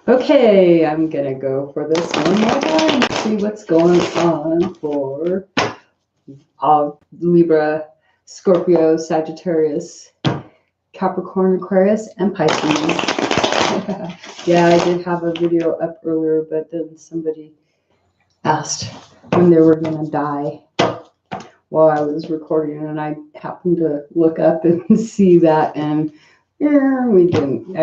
Okay, I'm gonna go for this one more time and see what's going on for Libra, Scorpio, Sagittarius, Capricorn, Aquarius, and Pisces. Yeah, I did have a video up earlier, but then somebody asked when they were gonna die while I was recording, and I happened to look up and see that, and yeah, we didn't.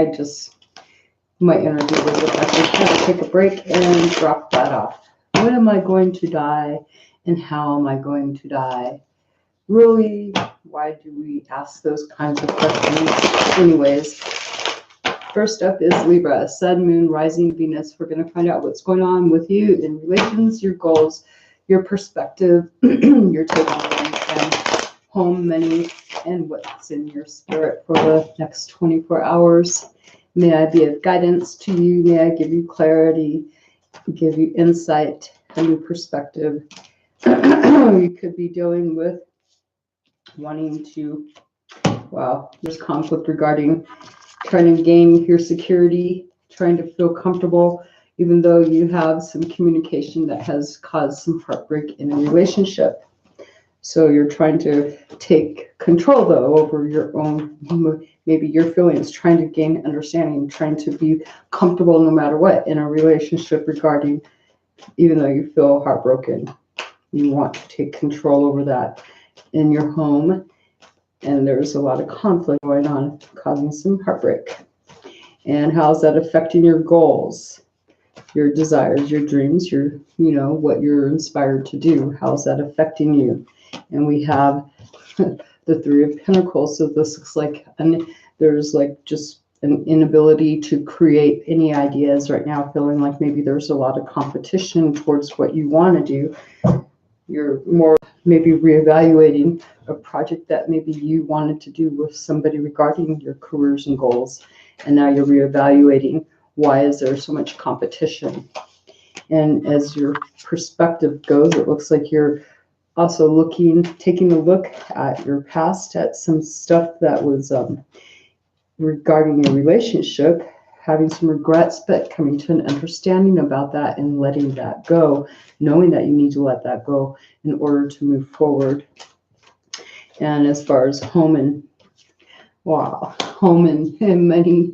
My energy was affected. I had to take a break and drop that off. When am I going to die, and how am I going to die? Really, why do we ask those kinds of questions? Anyways, first up is Libra, Sun, Moon, Rising, Venus. We're going to find out what's going on with you in relations, your goals, your perspective, your take on things, and home, money, and what's in your spirit for the next 24 hours. May I be of guidance to you. May I give you clarity, give you insight, a new perspective. You could be dealing with wanting to, there's conflict regarding trying to gain your security, trying to feel comfortable, even though you have some communication that has caused some heartbreak in a relationship. So you're trying to take control, though, over your own, maybe your feelings, trying to gain understanding, trying to be comfortable no matter what in a relationship regarding, even though you feel heartbroken, you want to take control over that in your home. And there's a lot of conflict going on, causing some heartbreak. And how's that affecting your goals, your desires, your dreams, your, what you're inspired to do? How's that affecting you? And we have the Three of Pentacles. So this looks like there's like just an inability to create any ideas right now, feeling like maybe there's a lot of competition towards what you want to do. You're more maybe reevaluating a project that maybe you wanted to do with somebody regarding your careers and goals. And now you're reevaluating, why is there so much competition? And as your perspective goes, it looks like you're also taking a look at your past, at some stuff that was regarding your relationship, having some regrets, but coming to an understanding about that and letting that go, knowing that you need to let that go in order to move forward. And as far as home and money,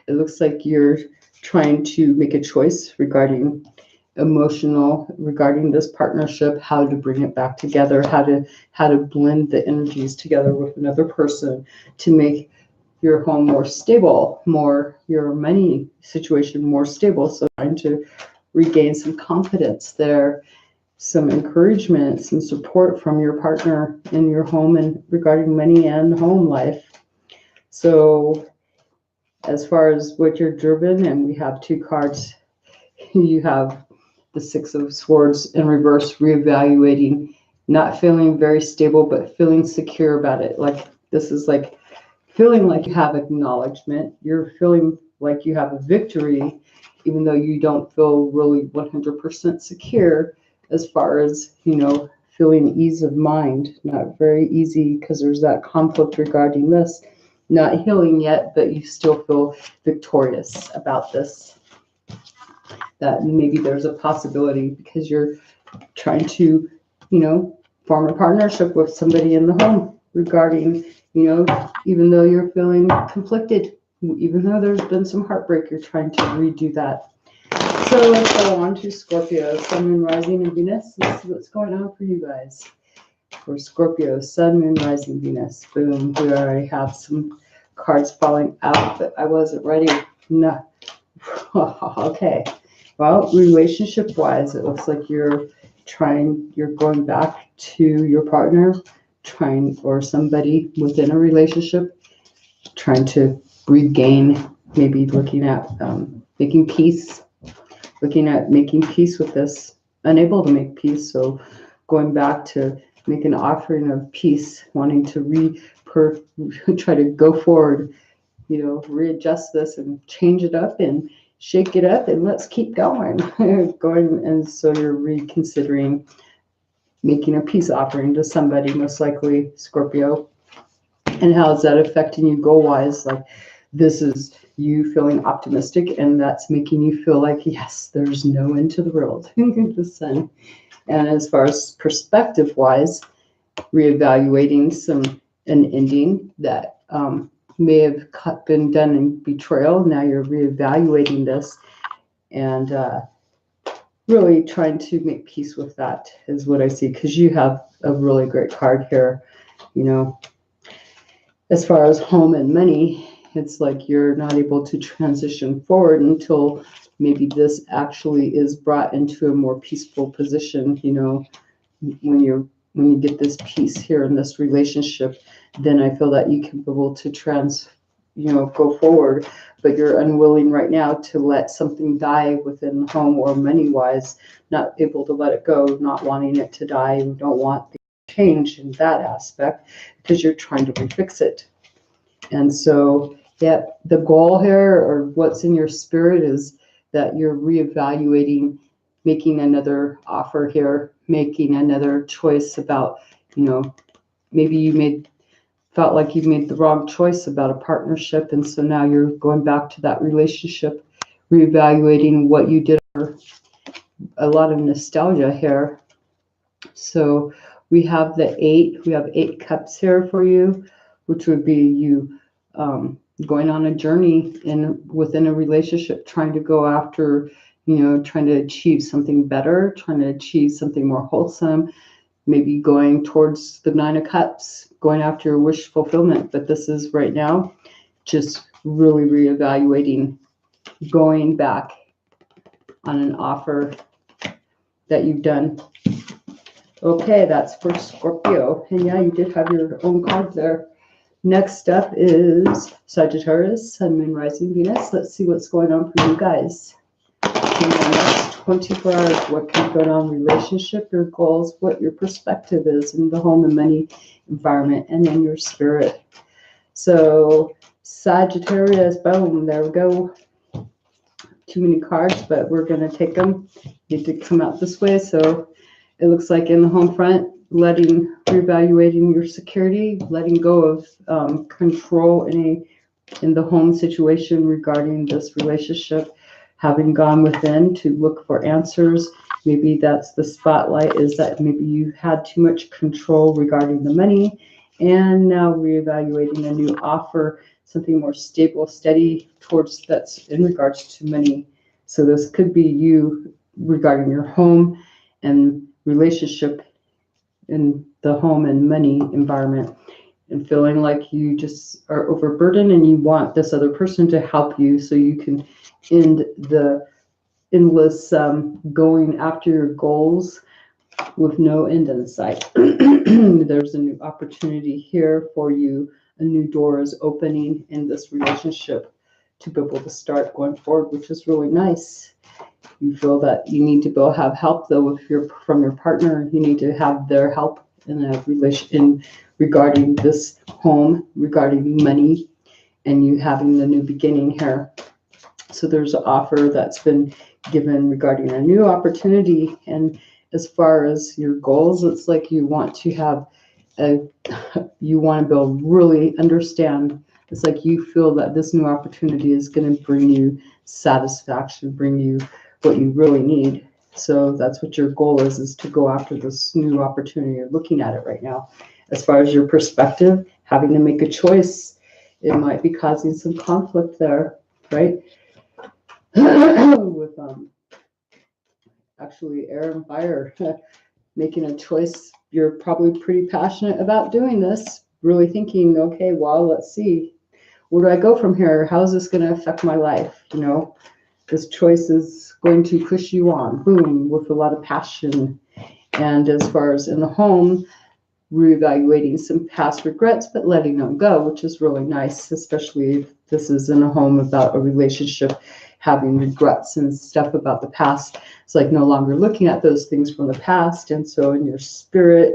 it looks like you're trying to make a choice regarding regarding this partnership, how to bring it back together, how to blend the energies together with another person to make your home more stable, your money situation more stable. So trying to regain some confidence there, some encouragement, some support from your partner in your home and regarding money and home life. So as far as what you're driven, and we have two cards, you have the Six of Swords in reverse, reevaluating, not feeling very stable, but feeling secure about it. Like this is like feeling like you have acknowledgement. You're feeling like you have a victory, even though you don't feel really 100% secure as far as, feeling ease of mind. Not very easy because there's that conflict regarding this. Not healing yet, but you still feel victorious about this. That maybe there's a possibility because you're trying to, form a partnership with somebody in the home regarding, even though you're feeling conflicted, even though there's been some heartbreak, you're trying to redo that. So let's go on to Scorpio, Sun, Moon, Rising, and Venus. Let's see what's going on for you guys. For Scorpio, Sun, Moon, Rising, Venus. Boom. We already have some cards falling out, but I wasn't ready. No. Okay. Well, relationship-wise, it looks like you're going back to your partner, or somebody within a relationship, trying to regain, maybe looking at making peace with this, unable to make peace. So going back to make an offering of peace, wanting to try to go forward, readjust this and change it up and shake it up and let's keep going. And so you're reconsidering making a peace offering to somebody, most likely Scorpio. And how is that affecting you goal-wise? Like this is you feeling optimistic, and that's making you feel like, yes, there's no end to the world. The sun. And as far as perspective wise, reevaluating an ending that may have been done in betrayal. Now you're reevaluating this and really trying to make peace with that is what I see, because you have a really great card here. You know, as far as home and money, it's like you're not able to transition forward until maybe this actually is brought into a more peaceful position. You know, when you get this peace here in this relationship, then I feel that you can be able to go forward. But you're unwilling right now to let something die within the home or money wise, not able to let it go, not wanting it to die. You don't want the change in that aspect because you're trying to refix it. And so, yeah, the goal here, or what's in your spirit, is that you're reevaluating, making another offer here, making another choice about, maybe you felt like you made the wrong choice about a partnership. And so now you're going back to that relationship, reevaluating what you did. A lot of nostalgia here. So we have we have 8 cups here for you, which would be you going on a journey within a relationship, trying to go after, trying to achieve something better, trying to achieve something more wholesome, maybe going towards the 9 of Cups, going after your wish fulfillment. But this is right now just really reevaluating, going back on an offer that you've done. Okay, that's for Scorpio. And yeah, you did have your own card there. Next up is Sagittarius, Sun, Moon, Rising, Venus. Let's see what's going on for you guys. In the next 24 hours, what can go on in relationship, your goals, what your perspective is in the home and money environment, and in your spirit. So Sagittarius, boom, there we go. Too many cards, but we're going to take them. They did come out this way, so it looks like in the home front, reevaluating your security, letting go of control in the home situation regarding this relationship, having gone within to look for answers. Maybe that's the spotlight, is that maybe you had too much control regarding the money, and now reevaluating a new offer, something more stable, steady that's in regards to money. So this could be you regarding your home and relationship in the home and money environment, and feeling like you just are overburdened and you want this other person to help you so you can end the endless going after your goals with no end in sight. There's a new opportunity here for you. A new door is opening in this relationship to be able to start going forward, which is really nice. You feel that you need to go have help, though. If you're from your partner, you need to have their help in a relation regarding this home, regarding money, and you having the new beginning here. So there's an offer that's been given regarding a new opportunity. And as far as your goals, it's like you want to really understand. It's like you feel that this new opportunity is going to bring you satisfaction, bring you what you really need. So that's what your goal is to go after this new opportunity. You're looking at it right now. As far as your perspective, having to make a choice, it might be causing some conflict there, right? With actually air and fire, making a choice. You're probably pretty passionate about doing this, really thinking, okay, well, let's see, where do I go from here? How is this going to affect my life? This choice is going to push you on, boom, with a lot of passion. And as far as in the home, reevaluating some past regrets, but letting them go, which is really nice, especially if this is in a home about a relationship, having regrets and stuff about the past. It's like no longer looking at those things from the past. And so in your spirit,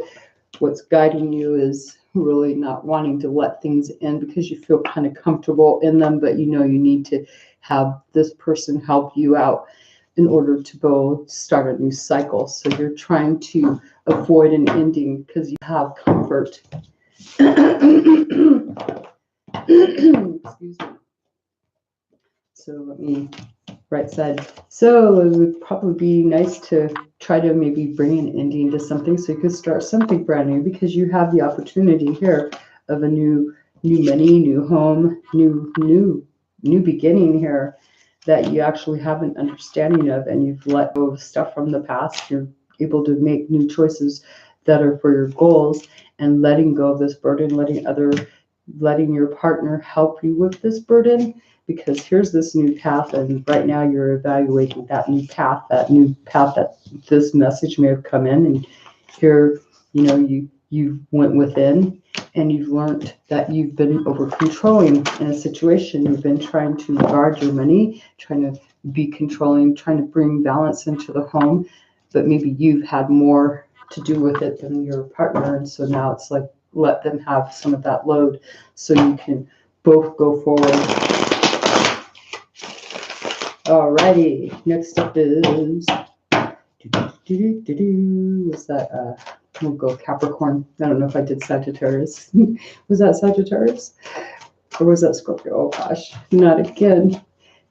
what's guiding you is really not wanting to let things in because you feel kind of comfortable in them, but you need to have this person help you out in order to go start a new cycle. So you're trying to avoid an ending because you have comfort. Excuse me. So let me, right side. So it would probably be nice to try to maybe bring an ending to something so you could start something brand new, because you have the opportunity here of a new money, new home, new beginning here that you actually have an understanding of, and you've let go of stuff from the past. You're able to make new choices that are for your goals, and letting go of this burden, letting your partner help you with this burden, because here's this new path, and right now you're evaluating that new path that this message may have come in, and here, you went within, and you've learned that you've been over controlling in a situation. You've been trying to guard your money, trying to be controlling, trying to bring balance into the home, but maybe you've had more to do with it than your partner, and so now it's like, let them have some of that load so you can both go forward. Alrighty, next up is what's that? We'll go Capricorn. I don't know if I did Sagittarius. Was that Sagittarius? Or was that Scorpio? Oh gosh, not again.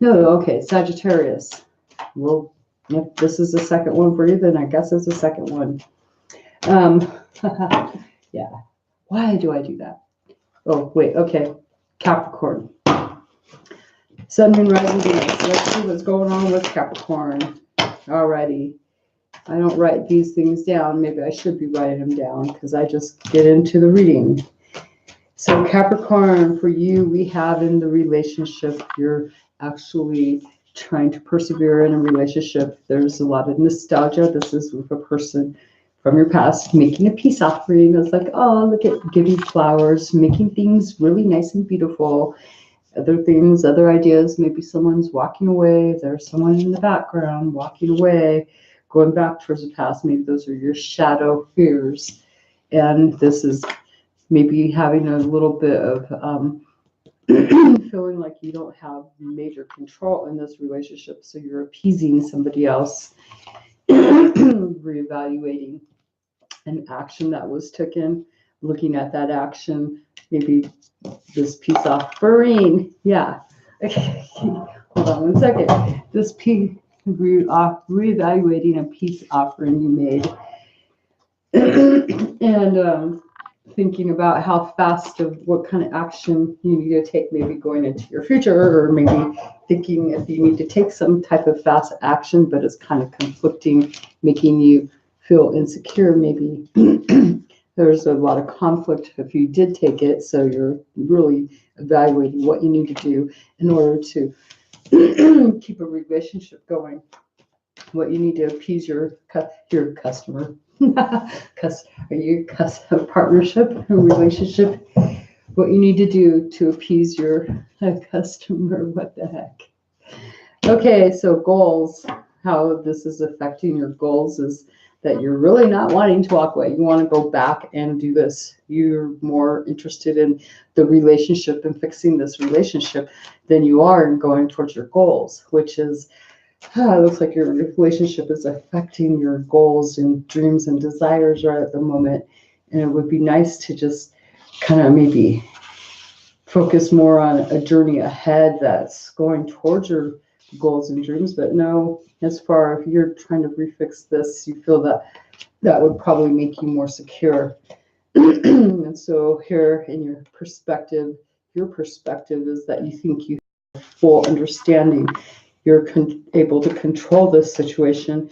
No, okay, Sagittarius. Well, if this is the second one for you, then I guess it's the second one. Yeah. Why do I do that? Oh, wait, okay. Capricorn. Sun, Moon, Rising, Venus. Let's see what's going on with Capricorn. Alrighty. I don't write these things down. Maybe I should be writing them down because I just get into the reading. So Capricorn, for you, we have in the relationship, you're actually trying to persevere in a relationship. There's a lot of nostalgia. This is with a person from your past making a peace offering. It's like, oh, look at giving flowers, making things really nice and beautiful. Other things, other ideas, maybe someone's walking away. There's someone in the background walking away, going back towards the past. Maybe those are your shadow fears. And this is maybe having a little bit of feeling like you don't have major control in this relationship. So you're appeasing somebody else, reevaluating an action that was taken, looking at that action, maybe this peace offering. Yeah. Okay. Hold on one second. This peace, reevaluating a peace offering you made. And thinking about how fast of what kind of action you need to take, maybe going into your future, or maybe thinking if you need to take some type of fast action, but it's kind of conflicting, making you feel insecure. Maybe there's a lot of conflict if you did take it, so you're really evaluating what you need to do in order to keep a relationship going, what you need to appease your customer. Are you a partnership, a relationship? What you need to do to appease your customer? What the heck? Okay, so goals. How this is affecting your goals is that you're really not wanting to walk away. You want to go back and do this. You're more interested in the relationship and fixing this relationship than you are in going towards your goals, which is, it looks like your relationship is affecting your goals and dreams and desires right at the moment. And it would be nice to just kind of maybe focus more on a journey ahead that's going towards your goals and dreams. But no, as far if you're trying to refix this, you feel that would probably make you more secure. And so here in your perspective is that you think you have full understanding. You're able to control this situation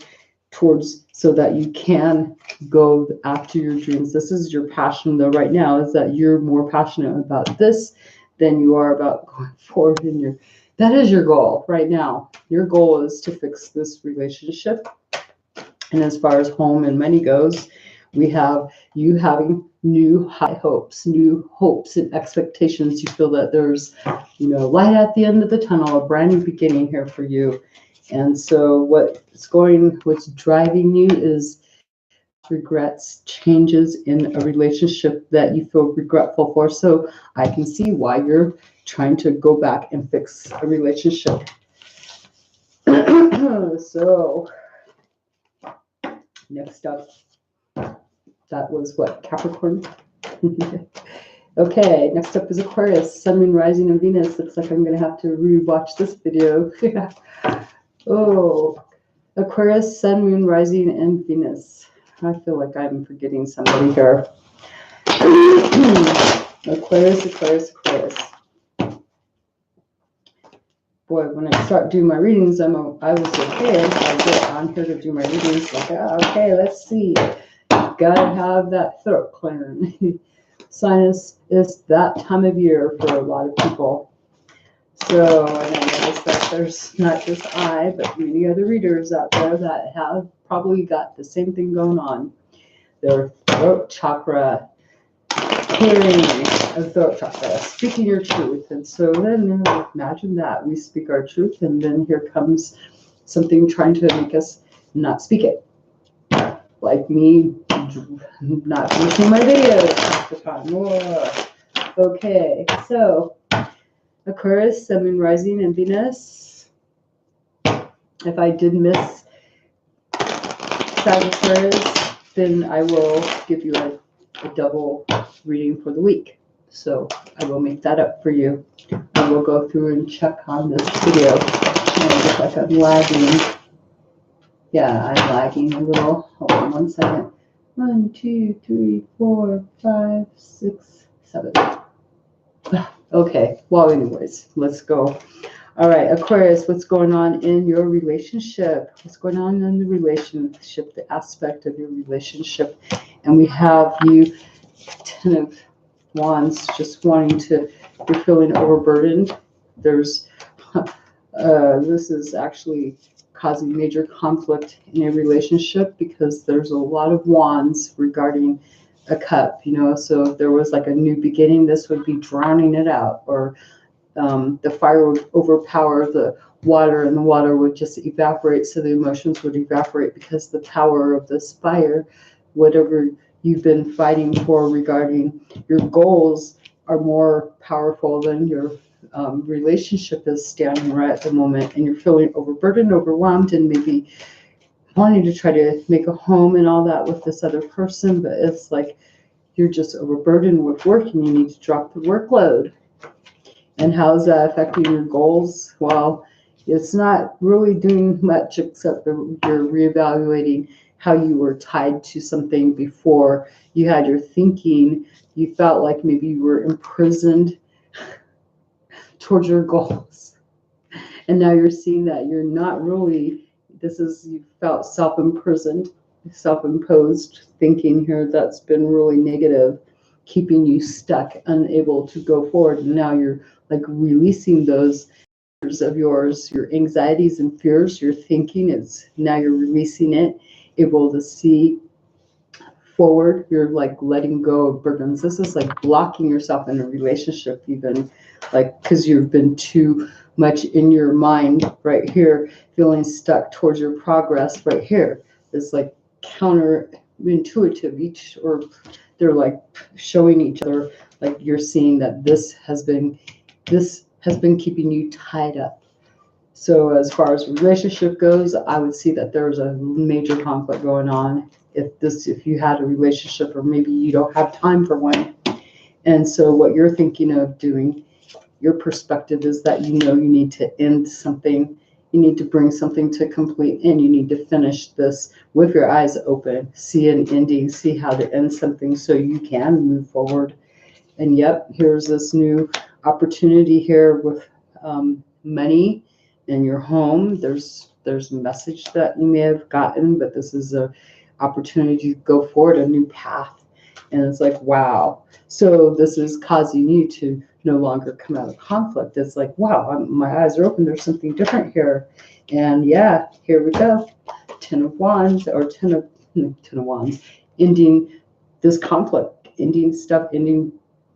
so that you can go after your dreams. This is your passion though right now, is that you're more passionate about this than you are about going forward in that is your goal right now. Your goal is to fix this relationship. And as far as home and money goes, we have you having new hopes and expectations. You feel that there's, light at the end of the tunnel, a brand new beginning here for you. And so what's driving you is regrets, changes in a relationship that you feel regretful for. So I can see why you're trying to go back and fix a relationship. So next up, that was what, Capricorn? Okay, next up is Aquarius, Sun, Moon, Rising, and Venus. Looks like I'm going to have to rewatch this video. Oh, Aquarius, Sun, Moon, Rising, and Venus. I feel like I'm forgetting somebody here. Aquarius, Aquarius, Aquarius. Boy, when I start doing my readings, I was okay. I get on here to do my readings. Like, okay, let's see. Gotta have that throat clearing. Sinus is that time of year for a lot of people. So, and I noticed that there's not just I, but many other readers out there that have probably got the same thing going on. Their throat chakra, clearing of throat chakra, speaking your truth. And so then imagine that we speak our truth, and then here comes something trying to make us not speak it. Like me not finishing my videos half the time. Whoa. Okay, so Aquarius, Sun, Moon, Rising, and Venus. If I did miss Sagittarius, then I will give you a double reading for the week. So I will make that up for you. I will go through and check on this video. And it looks like I'm lagging. Yeah, I'm lagging a little. Hold on one second. 1, 2, 3, 4, 5, 6, 7. Okay, well, anyways, let's go. All right, Aquarius, what's going on in your relationship? What's going on in the relationship, the aspect of your relationship? And we have you, 10 of Wands, just wanting to, you're feeling overburdened. There's, this is actually causing major conflict in a relationship because there's a lot of wands regarding a cup, you know. So if there was like a new beginning, this would be drowning it out, or the fire would overpower the water and the water would just evaporate, so the emotions would evaporate because the power of this fire, whatever you've been fighting for regarding your goals, are more powerful than your relationship is standing right at the moment, and you're feeling overburdened, overwhelmed, and maybe wanting to try to make a home and all that with this other person, but it's like you're just overburdened with work and you need to drop the workload. And how's that affecting your goals? Well, it's not really doing much except you're reevaluating how you were tied to something before you had your thinking. You felt like maybe you were imprisoned towards your goals. And now you're seeing that you're not really, you felt self-imprisoned, self-imposed thinking here that's been really negative, keeping you stuck, unable to go forward. And now you're like releasing those of yours, your anxieties and fears, your thinking is now you're releasing it, able to see forward. You're like letting go of burdens. This is like blocking yourself in a relationship, even like because you've been too much in your mind right here, feeling stuck towards your progress right here. It's like counterintuitive each, or they're like showing each other, like you're seeing that this has been keeping you tied up. So as far as relationship goes, I would see that there's a major conflict going on if you had a relationship, or maybe you don't have time for one. And so what you're thinking of doing, your perspective is that you need to end something. You need to bring something to complete end. You need to finish this with your eyes open, see an ending, see how to end something so you can move forward. And yep, here's this new opportunity here with money in your home. There's a message that you may have gotten, but this is a opportunity to go forward, a new path. And it's like, wow. So this is causing you to no longer come out of conflict. It's like, wow, my eyes are open. There's something different here. And yeah, here we go. 10 of Wands, or 10 of Wands, ending this conflict, ending stuff, ending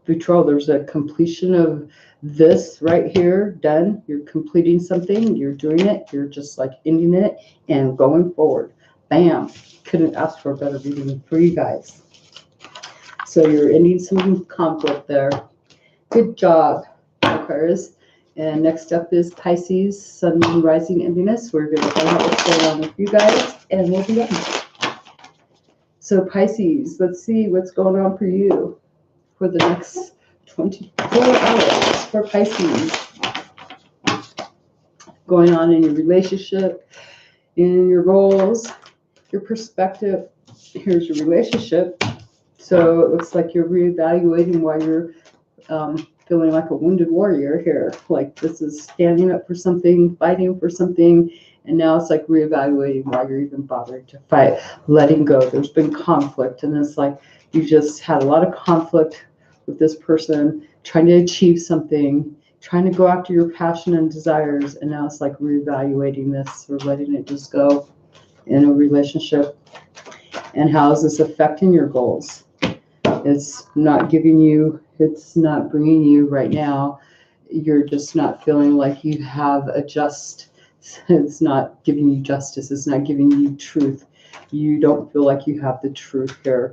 betrayal. There's a completion of this right here, done. You're completing something, you're doing it, you're just like ending it and going forward. Bam. Couldn't ask for a better reading for you guys. So you're ending some conflict there. Good job, Aquarius. And next up is Pisces, Sun, Moon, Rising, and Venus. We're going to find out what's going on with you guys, and we'll be done. So Pisces, let's see what's going on for you for the next 24 hours for Pisces. Going on in your relationship, in your goals, your perspective. Here's your relationship. So it looks like you're reevaluating why you're feeling like a wounded warrior here. Like this is standing up for something, fighting for something, and now it's like reevaluating why you're even bothering to fight, letting go. There's been conflict, and it's like you just had a lot of conflict with this person, trying to achieve something, trying to go after your passion and desires, and now it's like reevaluating this or letting it just go in a relationship. And how is this affecting your goals? It's not giving you, it's not bringing you right now. You're just not feeling like you have a just, it's not giving you justice. It's not giving you truth. You don't feel like you have the truth here.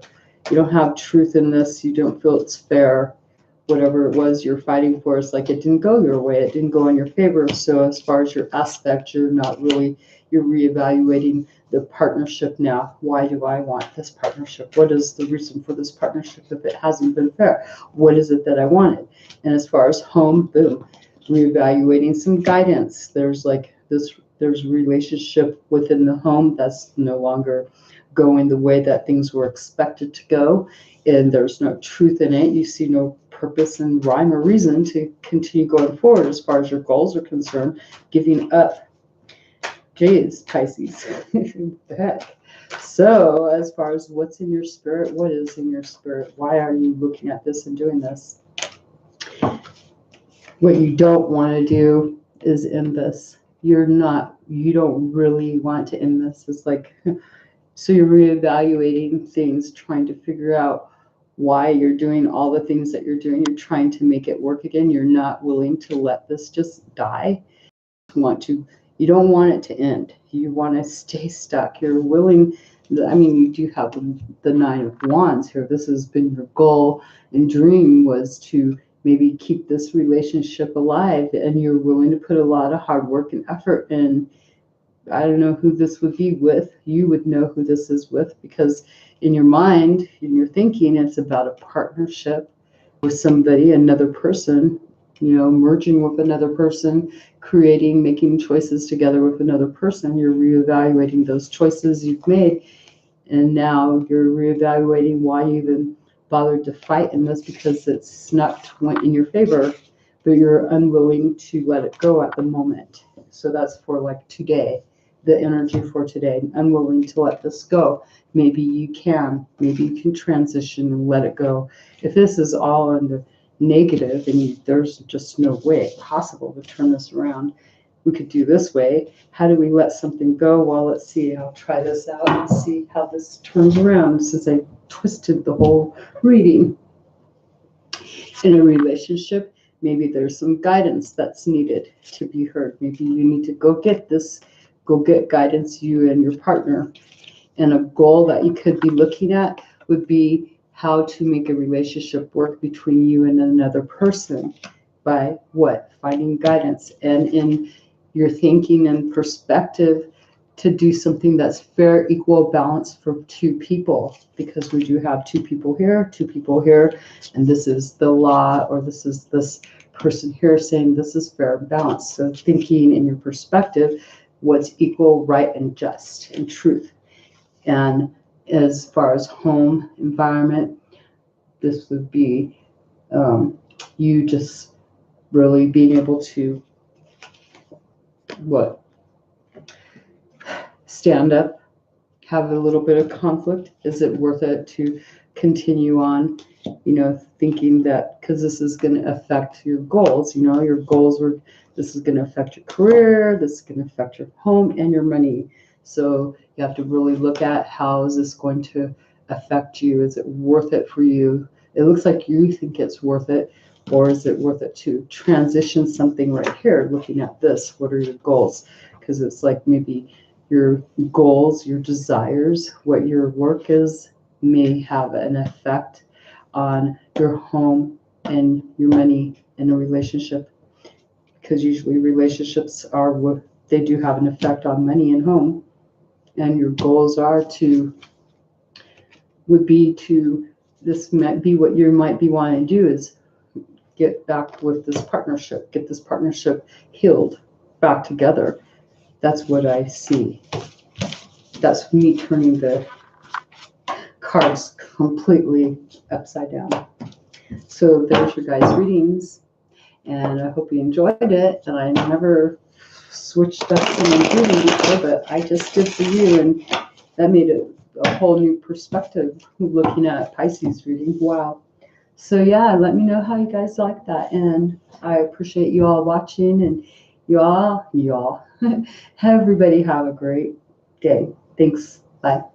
You don't have truth in this. You don't feel it's fair. Whatever it was you're fighting for, it's like it didn't go your way. It didn't go in your favor. So as far as your aspect, you're not really, you're reevaluating the partnership now. Why do I want this partnership? What is the reason for this partnership if it hasn't been fair? What is it that I wanted? And as far as home, boom, reevaluating some guidance. There's like this, there's relationship within the home that's no longer going the way that things were expected to go. And there's no truth in it. You see no purpose and rhyme or reason to continue going forward as far as your goals are concerned. Giving up. Jeez, Pisces. The heck. So as far as what's in your spirit, what is in your spirit? Why are you looking at this and doing this? What you don't want to do is end this. You don't really want to end this. It's like, so you're reevaluating things, trying to figure out why you're doing all the things that you're doing. You're trying to make it work again. You're not willing to let this just die. You don't want it to end. You want to stay stuck. You're willing. I mean, you do have the Nine of Wands here. This has been your goal and dream, was to maybe keep this relationship alive, and you're willing to put a lot of hard work and effort in. I don't know who this would be with. You would know who this is with, because in your mind, in your thinking, it's about a partnership with somebody, another person, merging with another person, making choices together with another person. You're reevaluating those choices you've made. And now you're reevaluating why you even bothered to fight in this, because it's not went in your favor, but you're unwilling to let it go at the moment. So that's for like today, the energy for today, unwilling to let this go. Maybe you can transition and let it go. If this is all in the negative and there's just no way possible to turn this around, we could do this way. How do we let something go? Well, let's see. I'll try this out and see how this turns around, since I twisted the whole reading. In a relationship, maybe there's some guidance that's needed to be heard. Maybe you need to go get guidance, you and your partner. And a goal that you could be looking at would be how to make a relationship work between you and another person. By what? Finding guidance. And in your thinking and perspective, to do something that's fair, equal, balance for two people, because we do have two people here, and this is the law, or this is this person here saying this is fair and balanced. So thinking in your perspective, what's equal, right, and just, and truth. And as far as home environment, this would be you just really being able to stand up, have a little bit of conflict. Is it worth it to continue on, thinking that, because this is going to affect your goals, your goals were, this is going to affect your career, this is going to affect your home and your money. So you have to really look at, how is this going to affect you? Is it worth it for you? It looks like you think it's worth it. Or is it worth it to transition something right here? Looking at this, what are your goals? Because it's like maybe your goals, your desires, what your work is, may have an effect on your home and your money in a relationship. Because usually relationships they do have an effect on money and home. And your goals would be to, this might be what you might be wanting to do, is get back with this partnership, get this partnership healed back together. That's what I see. That's me turning the cards completely upside down. So there's your guys' readings, and I hope you enjoyed it. And I never switched up someone's reading before, but I just did for you, and that made a whole new perspective looking at Pisces reading. Wow. So yeah, let me know how you guys like that, and I appreciate you all watching, and y'all, everybody have a great day. Thanks. Bye.